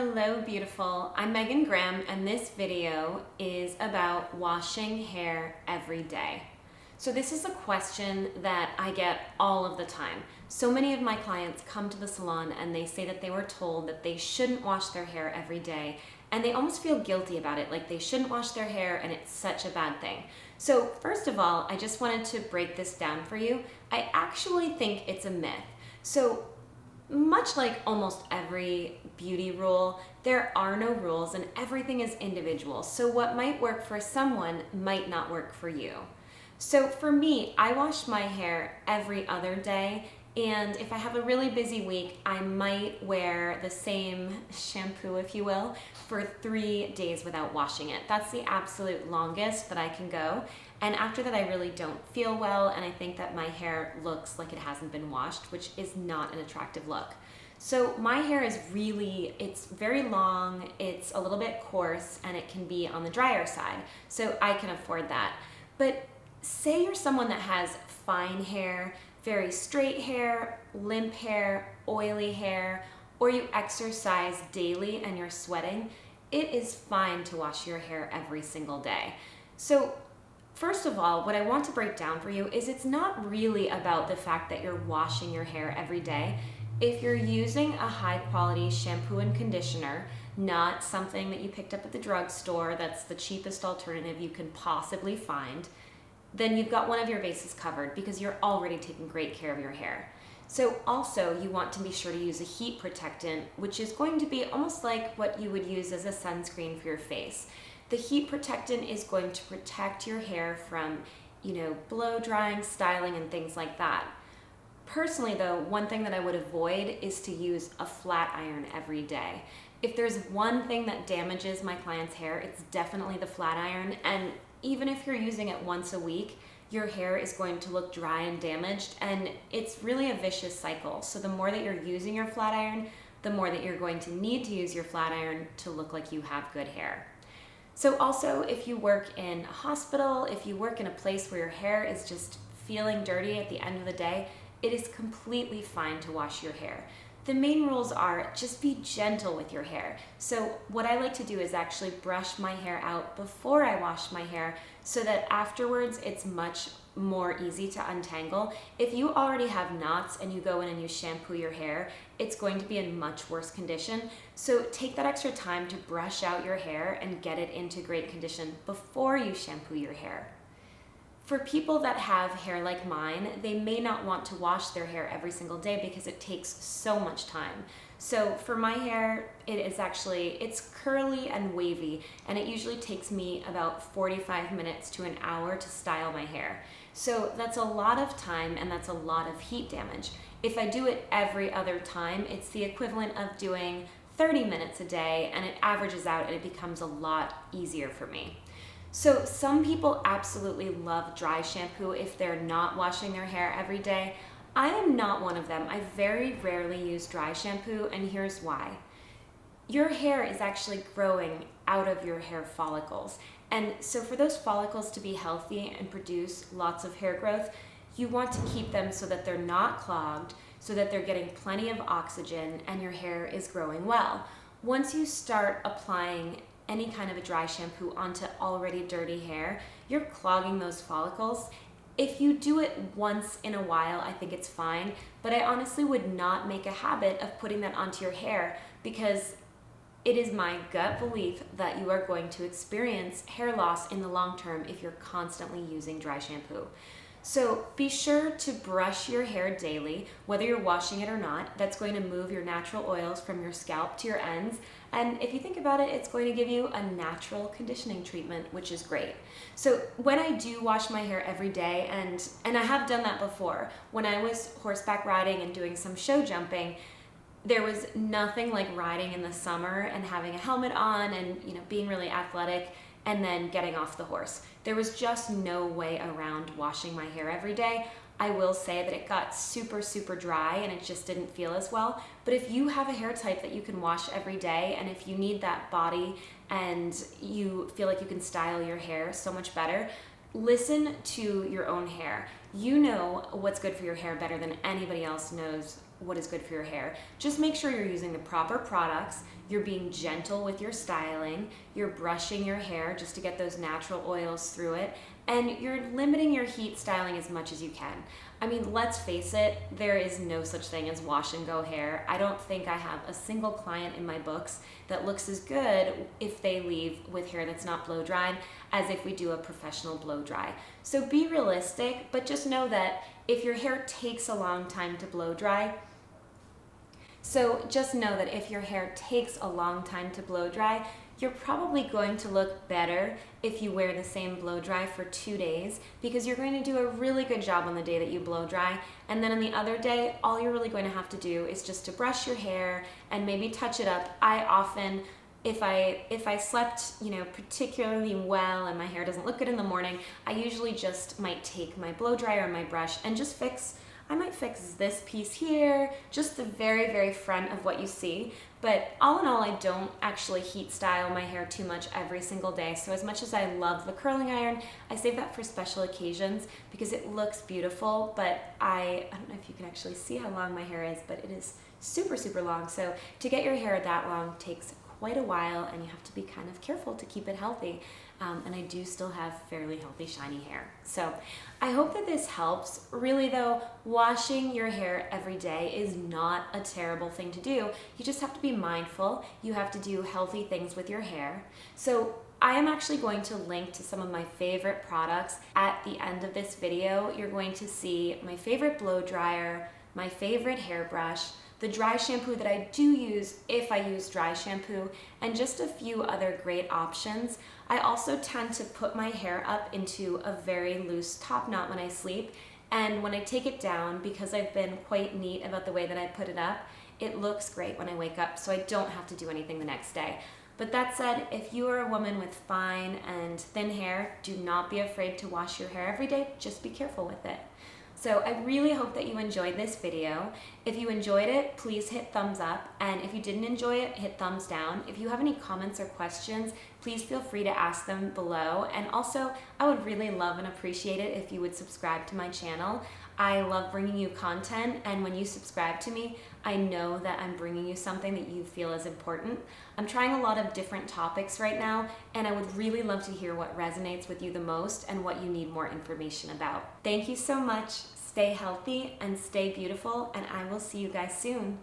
Hello, beautiful. I'm Megan Graham, and this video is about washing hair every day. So this is a question that I get all of the time. So many of my clients come to the salon and they say that they were told that they shouldn't wash their hair every day, and they almost feel guilty about it, like they shouldn't wash their hair and it's such a bad thing. So first of all, I just wanted to break this down for you. I actually think it's a myth. So much like almost every beauty rule, there are no rules and everything is individual. So what might work for someone might not work for you. So for me, I wash my hair every other day, and if I have a really busy week, I might wear the same shampoo, if you will, for 3 days without washing it. That's the absolute longest that I can go. And after that, I really don't feel well, and I think that my hair looks like it hasn't been washed, which is not an attractive look. So my hair is it's very long, it's a little bit coarse, and it can be on the drier side. So I can afford that. But say you're someone that has fine hair, very straight hair, limp hair, oily hair, or you exercise daily and you're sweating, it is fine to wash your hair every single day. So first of all, what I want to break down for you is it's not really about the fact that you're washing your hair every day. If you're using a high quality shampoo and conditioner, not something that you picked up at the drugstore that's the cheapest alternative you can possibly find, then you've got one of your bases covered because you're already taking great care of your hair. So also you want to be sure to use a heat protectant, which is going to be almost like what you would use as a sunscreen for your face. The heat protectant is going to protect your hair from, blow drying, styling, and things like that. Personally though, one thing that I would avoid is to use a flat iron every day. If there's one thing that damages my client's hair, it's definitely the flat iron, and even if you're using it once a week, your hair is going to look dry and damaged, and it's really a vicious cycle. So the more that you're using your flat iron, the more that you're going to need to use your flat iron to look like you have good hair. So also, if you work in a hospital, if you work in a place where your hair is just feeling dirty at the end of the day, it is completely fine to wash your hair. The main rules are just be gentle with your hair. So what I like to do is actually brush my hair out before I wash my hair so that afterwards it's much more easy to untangle. If you already have knots and you go in and you shampoo your hair, it's going to be in much worse condition. So take that extra time to brush out your hair and get it into great condition before you shampoo your hair. For people that have hair like mine, they may not want to wash their hair every single day because it takes so much time. So for my hair, it's curly and wavy, and it usually takes me about 45 minutes to an hour to style my hair. So that's a lot of time and that's a lot of heat damage. If I do it every other time, it's the equivalent of doing 30 minutes a day, and it averages out and it becomes a lot easier for me. So some people absolutely love dry shampoo if they're not washing their hair every day. I am not one of them. I very rarely use dry shampoo, and here's why. Your hair is actually growing out of your hair follicles. And so for those follicles to be healthy and produce lots of hair growth, you want to keep them so that they're not clogged, so that they're getting plenty of oxygen and your hair is growing well. Once you start applying any kind of a dry shampoo onto already dirty hair, you're clogging those follicles. If you do it once in a while, I think it's fine, but I honestly would not make a habit of putting that onto your hair because it is my gut belief that you are going to experience hair loss in the long term if you're constantly using dry shampoo. So be sure to brush your hair daily, whether you're washing it or not. That's going to move your natural oils from your scalp to your ends. And if you think about it, it's going to give you a natural conditioning treatment, which is great. So when I do wash my hair every day, and I have done that before, when I was horseback riding and doing some show jumping, there was nothing like riding in the summer and having a helmet on and being really athletic and then getting off the horse. There was just no way around washing my hair every day. I will say that it got super, super dry and it just didn't feel as well. But if you have a hair type that you can wash every day, and if you need that body and you feel like you can style your hair so much better, listen to your own hair. You know what's good for your hair better than anybody else knows what is good for your hair. Just make sure you're using the proper products, you're being gentle with your styling, you're brushing your hair just to get those natural oils through it, and you're limiting your heat styling as much as you can. I mean, let's face it, there is no such thing as wash and go hair. I don't think I have a single client in my books that looks as good if they leave with hair that's not blow dried as if we do a professional blow dry. So be realistic, but just know that if your hair takes a long time to blow dry, you're probably going to look better if you wear the same blow dry for 2 days, because you're going to do a really good job on the day that you blow dry, and then on the other day, all you're really going to have to do is just to brush your hair and maybe touch it up. I often, if I slept, particularly well and my hair doesn't look good in the morning, I usually just might take my blow dryer and my brush and just I might fix this piece here, just the very, very front of what you see. But all in all, I don't actually heat style my hair too much every single day. So as much as I love the curling iron, I save that for special occasions because it looks beautiful, but I don't know if you can actually see how long my hair is, but it is super, super long. So to get your hair that long takes quite a while, and you have to be kind of careful to keep it healthy. And I do still have fairly healthy, shiny hair. So I hope that this helps. Really though, washing your hair every day is not a terrible thing to do. You just have to be mindful. You have to do healthy things with your hair. So I am actually going to link to some of my favorite products at the end of this video. You're going to see my favorite blow dryer, my favorite hairbrush, the dry shampoo that I do use if I use dry shampoo, and just a few other great options. I also tend to put my hair up into a very loose top knot when I sleep, and when I take it down, because I've been quite neat about the way that I put it up, it looks great when I wake up, so I don't have to do anything the next day. But that said, if you are a woman with fine and thin hair, do not be afraid to wash your hair every day, just be careful with it. So I really hope that you enjoyed this video. If you enjoyed it, please hit thumbs up, and if you didn't enjoy it, hit thumbs down. If you have any comments or questions, please feel free to ask them below. And also, I would really love and appreciate it if you would subscribe to my channel. I love bringing you content, and when you subscribe to me, I know that I'm bringing you something that you feel is important. I'm trying a lot of different topics right now, and I would really love to hear what resonates with you the most and what you need more information about. Thank you so much. Stay healthy and stay beautiful, and I will see you guys soon.